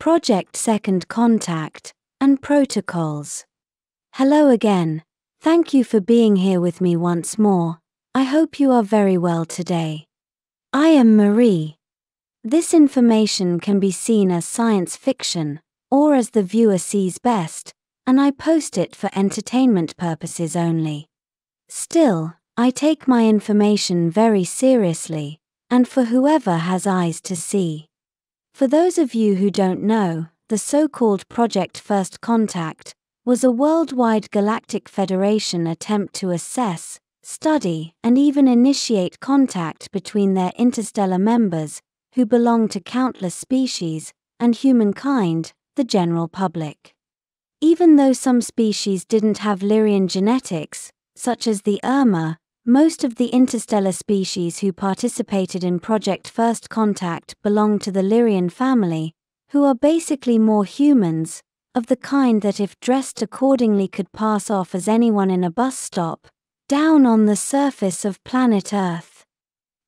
Project Second Contact, and Protocols. Hello again. Thank you for being here with me once more. I hope you are very well today. I am Marie. This information can be seen as science fiction, or as the viewer sees best, and I post it for entertainment purposes only. Still, I take my information very seriously, and for whoever has eyes to see. For those of you who don't know, the so-called Project First Contact was a worldwide galactic federation attempt to assess, study, and even initiate contact between their interstellar members, who belong to countless species, and humankind, the general public. Even though some species didn't have Lyrian genetics, such as the Irma, most of the interstellar species who participated in Project First Contact belong to the Lyrian family, who are basically more humans, of the kind that if dressed accordingly could pass off as anyone in a bus stop, down on the surface of planet Earth.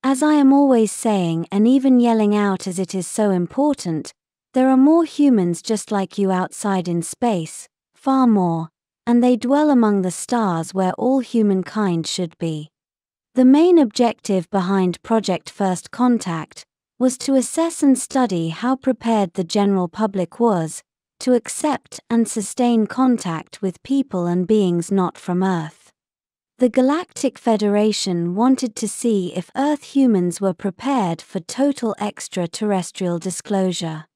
As I am always saying and even yelling out as it is so important, there are more humans just like you outside in space, far more, and they dwell among the stars where all humankind should be. The main objective behind Project First Contact was to assess and study how prepared the general public was to accept and sustain contact with people and beings not from Earth. The Galactic Federation wanted to see if Earth humans were prepared for total extraterrestrial disclosure.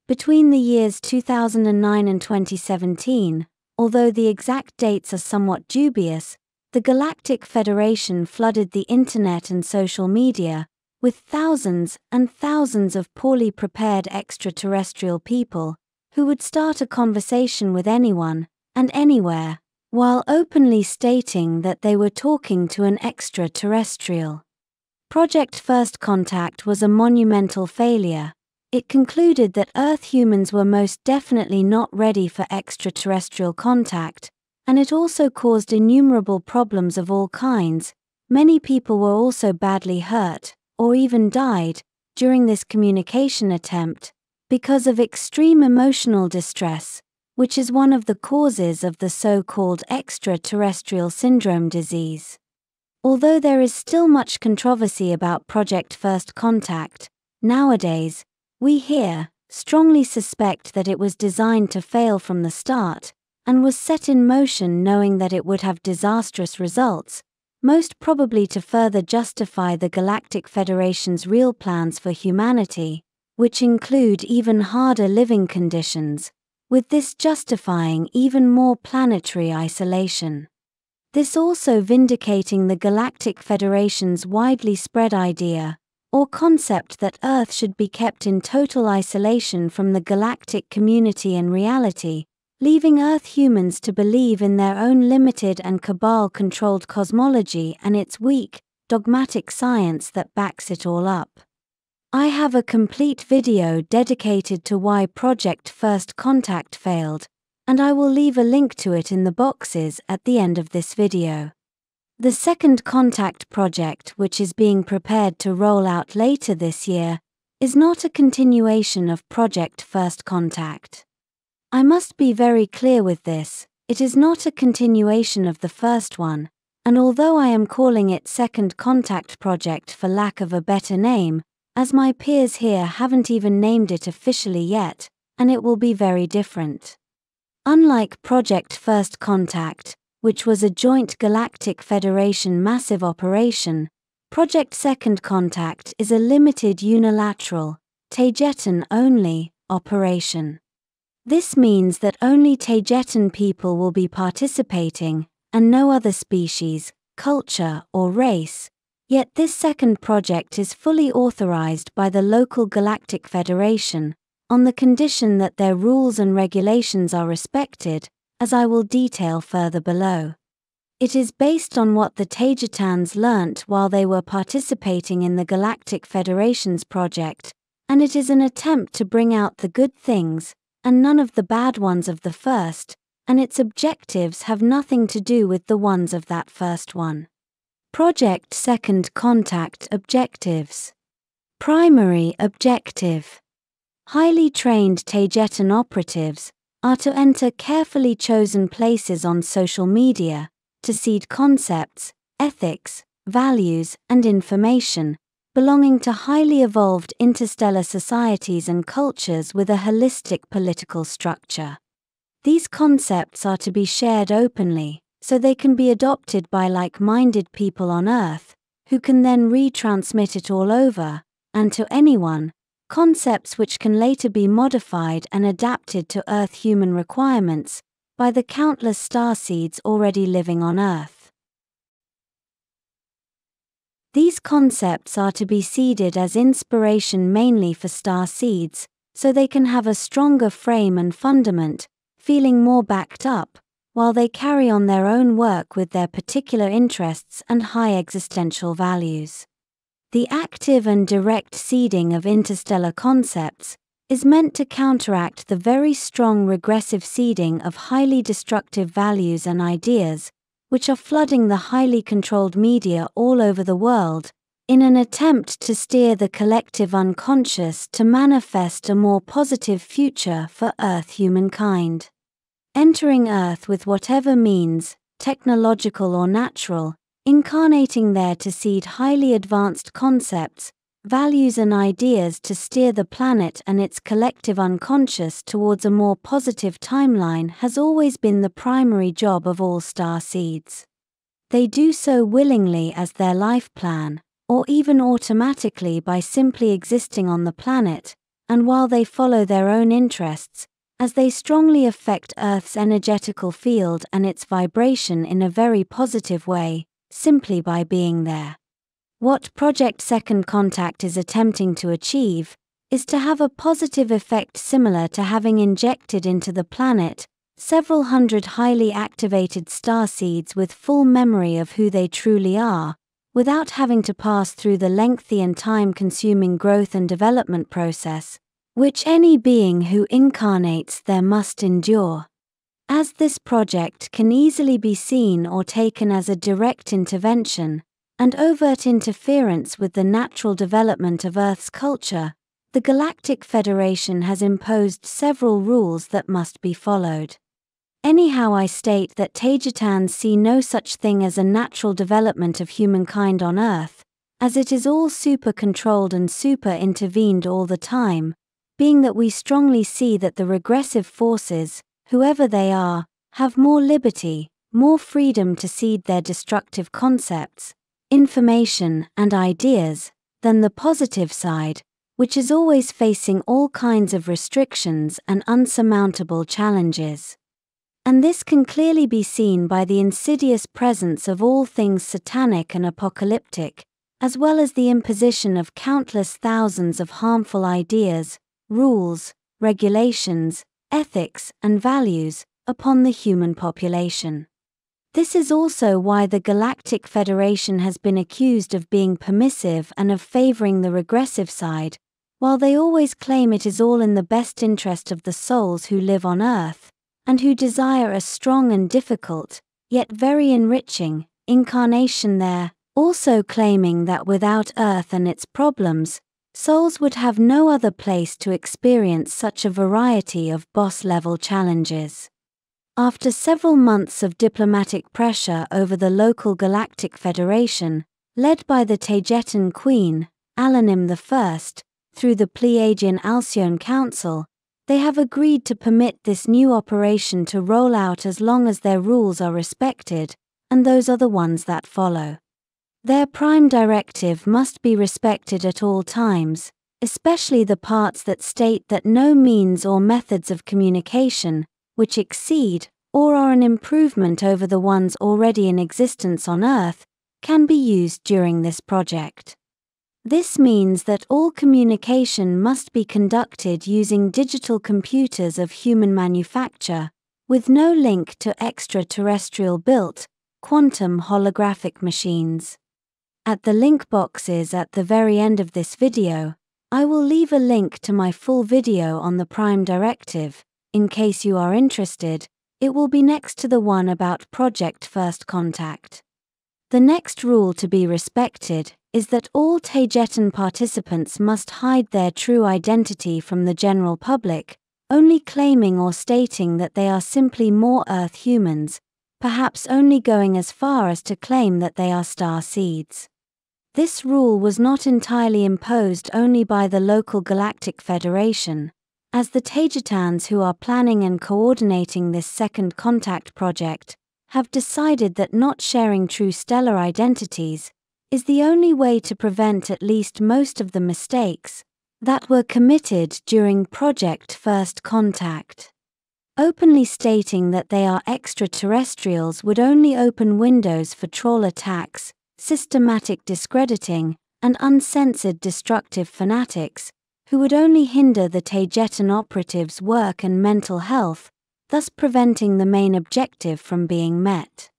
Between the years 2009 and 2017, although the exact dates are somewhat dubious, the Galactic Federation flooded the internet and social media with thousands and thousands of poorly prepared extraterrestrial people who would start a conversation with anyone and anywhere, while openly stating that they were talking to an extraterrestrial. Project First Contact was a monumental failure. It concluded that Earth humans were most definitely not ready for extraterrestrial contact, and it also caused innumerable problems of all kinds. Many people were also badly hurt, or even died, during this communication attempt, because of extreme emotional distress, which is one of the causes of the so-called extraterrestrial syndrome disease. Although there is still much controversy about Project First Contact, nowadays, we here strongly suspect that it was designed to fail from the start, and was set in motion knowing that it would have disastrous results, most probably to further justify the Galactic Federation's real plans for humanity, which include even harder living conditions, with this justifying even more planetary isolation. This also vindicating the Galactic Federation's widely spread idea, or concept that Earth should be kept in total isolation from the galactic community and reality, leaving Earth humans to believe in their own limited and cabal-controlled cosmology and its weak, dogmatic science that backs it all up. I have a complete video dedicated to why Project First Contact failed, and I will leave a link to it in the boxes at the end of this video. The Second Contact project, which is being prepared to roll out later this year, is not a continuation of Project First Contact. I must be very clear with this, it is not a continuation of the first one, and although I am calling it Second Contact Project for lack of a better name, as my peers here haven't even named it officially yet, and it will be very different. Unlike Project First Contact, which was a joint Galactic Federation massive operation, Project Second Contact is a limited unilateral, Taygetan only, operation. This means that only Taygetan people will be participating, and no other species, culture, or race. Yet this second project is fully authorized by the local Galactic Federation, on the condition that their rules and regulations are respected, as I will detail further below. It is based on what the Taygetans learnt while they were participating in the Galactic Federation's project, and it is an attempt to bring out the good things, and none of the bad ones of the first, and its objectives have nothing to do with the ones of that first one. Project Second Contact Objectives. Primary Objective. Highly trained Taygetan operatives are to enter carefully chosen places on social media to seed concepts, ethics, values, and information belonging to highly evolved interstellar societies and cultures with a holistic political structure. These concepts are to be shared openly, so they can be adopted by like-minded people on Earth, who can then retransmit it all over, and to anyone, concepts which can later be modified and adapted to Earth human requirements by the countless starseeds already living on Earth. These concepts are to be seeded as inspiration mainly for starseeds, so they can have a stronger frame and fundament, feeling more backed up, while they carry on their own work with their particular interests and high existential values. The active and direct seeding of interstellar concepts is meant to counteract the very strong regressive seeding of highly destructive values and ideas, which are flooding the highly controlled media all over the world, in an attempt to steer the collective unconscious to manifest a more positive future for Earth humankind. Entering Earth with whatever means, technological or natural, incarnating there to seed highly advanced concepts, values and ideas to steer the planet and its collective unconscious towards a more positive timeline has always been the primary job of all starseeds. They do so willingly as their life plan, or even automatically by simply existing on the planet, and while they follow their own interests, as they strongly affect Earth's energetical field and its vibration in a very positive way, simply by being there. What Project Second Contact is attempting to achieve is to have a positive effect similar to having injected into the planet several hundred highly activated starseeds with full memory of who they truly are, without having to pass through the lengthy and time-consuming growth and development process, which any being who incarnates there must endure. As this project can easily be seen or taken as a direct intervention and overt interference with the natural development of Earth's culture, the Galactic Federation has imposed several rules that must be followed. Anyhow, I state that Taygetans see no such thing as a natural development of humankind on Earth, as it is all super-controlled and super-intervened all the time, being that we strongly see that the regressive forces, whoever they are, have more liberty, more freedom to seed their destructive concepts, information, and ideas, than the positive side, which is always facing all kinds of restrictions and unsurmountable challenges. And this can clearly be seen by the insidious presence of all things satanic and apocalyptic, as well as the imposition of countless thousands of harmful ideas, rules, regulations, ethics, and values upon the human population. This is also why the Galactic Federation has been accused of being permissive and of favoring the regressive side, while they always claim it is all in the best interest of the souls who live on Earth, and who desire a strong and difficult, yet very enriching, incarnation there, also claiming that without Earth and its problems, souls would have no other place to experience such a variety of boss-level challenges. After several months of diplomatic pressure over the local Galactic Federation, led by the Taygetan Queen, Alanim I, through the Pleiadian Alcyone Council, they have agreed to permit this new operation to roll out as long as their rules are respected, and those are the ones that follow. Their prime directive must be respected at all times, especially the parts that state that no means or methods of communication, which exceed, or are an improvement over the ones already in existence on Earth, can be used during this project. This means that all communication must be conducted using digital computers of human manufacture, with no link to extraterrestrial built, quantum holographic machines. At the link boxes at the very end of this video, I will leave a link to my full video on the Prime Directive. In case you are interested, it will be next to the one about Project First Contact. The next rule to be respected is that all Taygetan participants must hide their true identity from the general public, only claiming or stating that they are simply more Earth humans, perhaps only going as far as to claim that they are star seeds. This rule was not entirely imposed only by the local Galactic Federation, as the Taygetans who are planning and coordinating this second contact project have decided that not sharing true stellar identities is the only way to prevent at least most of the mistakes that were committed during Project First Contact. Openly stating that they are extraterrestrials would only open windows for troll attacks, systematic discrediting, and uncensored destructive fanatics, who would only hinder the Taygetan operatives' work and mental health, thus preventing the main objective from being met.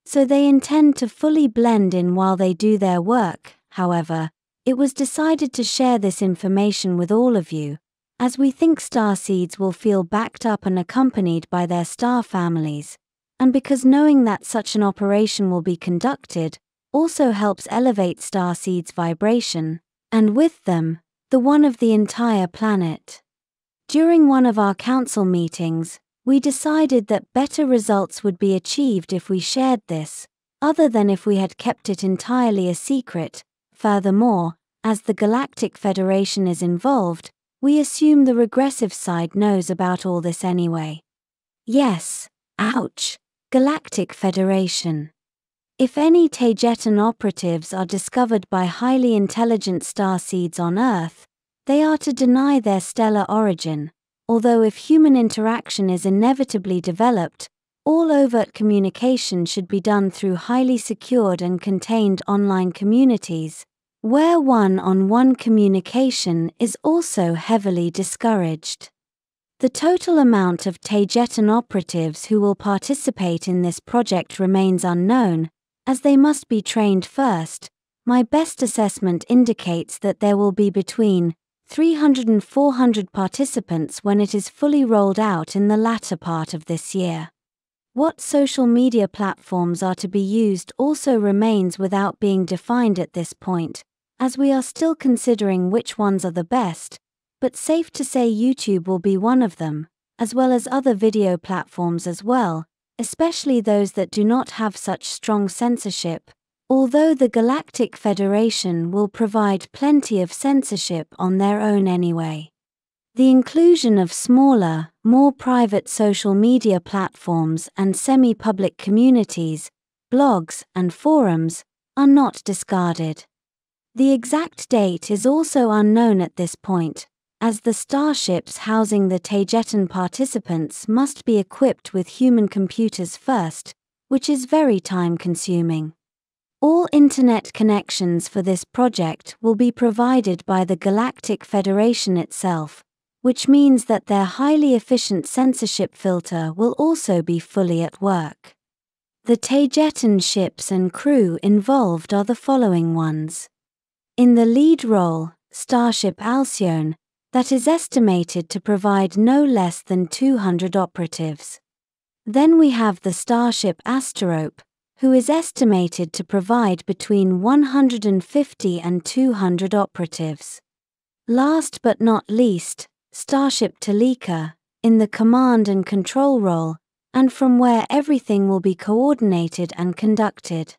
So they intend to fully blend in while they do their work. However, it was decided to share this information with all of you, as we think starseeds will feel backed up and accompanied by their star families, and because knowing that such an operation will be conducted also helps elevate starseeds' vibration, and with them, the one of the entire planet. During one of our council meetings, we decided that better results would be achieved if we shared this, other than if we had kept it entirely a secret. Furthermore, as the Galactic Federation is involved, we assume the regressive side knows about all this anyway. Yes, ouch, Galactic Federation. If any Taygetan operatives are discovered by highly intelligent starseeds on Earth, they are to deny their stellar origin, although if human interaction is inevitably developed, all overt communication should be done through highly secured and contained online communities, where one-on-one communication is also heavily discouraged. The total amount of Taygetan operatives who will participate in this project remains unknown, as they must be trained first. My best assessment indicates that there will be between 300 and 400 participants when it is fully rolled out in the latter part of this year. What social media platforms are to be used also remains without being defined at this point, as we are still considering which ones are the best, but safe to say YouTube will be one of them, as well as other video platforms as well, especially those that do not have such strong censorship, although the Galactic Federation will provide plenty of censorship on their own anyway. The inclusion of smaller, more private social media platforms and semi-public communities, blogs, and forums are not discarded. The exact date is also unknown at this point, as the starships housing the Taygetan participants must be equipped with human computers first, which is very time-consuming. All internet connections for this project will be provided by the Galactic Federation itself, which means that their highly efficient censorship filter will also be fully at work. The Taygetan ships and crew involved are the following ones. In the lead role, Starship Alcyone, that is estimated to provide no less than 200 operatives. Then we have the Starship Asterope, who is estimated to provide between 150 and 200 operatives. Last but not least, Starship Toleka, in the command and control role, and from where everything will be coordinated and conducted.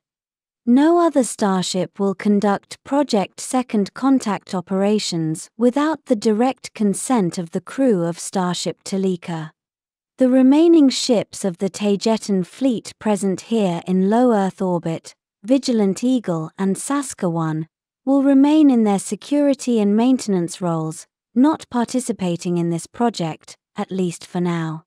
No other starship will conduct Project Second Contact operations without the direct consent of the crew of Starship Toleka. The remaining ships of the Taygetan fleet present here in low Earth orbit, Vigilant Eagle and Saskatchewan, will remain in their security and maintenance roles, not participating in this project, at least for now.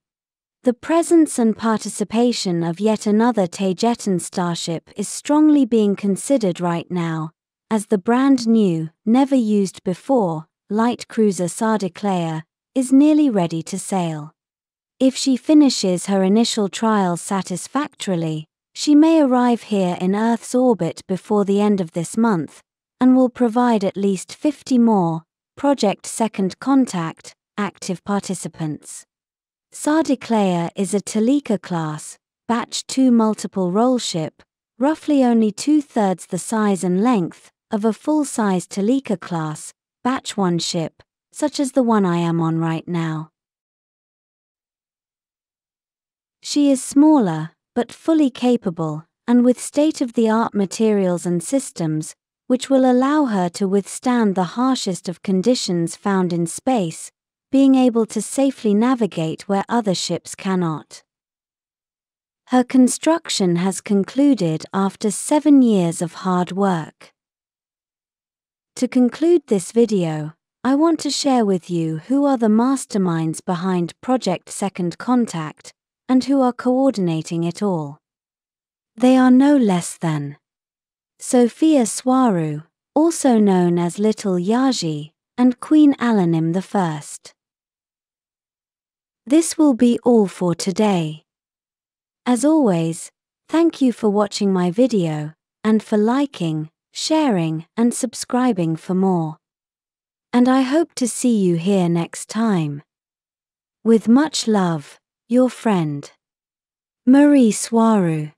The presence and participation of yet another Taygetan starship is strongly being considered right now, as the brand new, never used before, light cruiser Taygetan is nearly ready to sail. If she finishes her initial trials satisfactorily, she may arrive here in Earth's orbit before the end of this month, and will provide at least 50 more Project Second Contact active participants. Taygetan is a Toleka class, Batch 2 multiple role ship, roughly only 2/3 the size and length of a full-size Toleka class, Batch 1 ship, such as the one I am on right now. She is smaller, but fully capable, and with state-of-the-art materials and systems, which will allow her to withstand the harshest of conditions found in space, being able to safely navigate where other ships cannot. Her construction has concluded after 7 years of hard work. To conclude this video, I want to share with you who are the masterminds behind Project Second Contact, and who are coordinating it all. They are no less than Minerva Swaruu, also known as Little Yaji, and Queen Alanim I. This will be all for today. As always, thank you for watching my video, and for liking, sharing, and subscribing for more. And I hope to see you here next time. With much love, your friend, Mari Swaruu.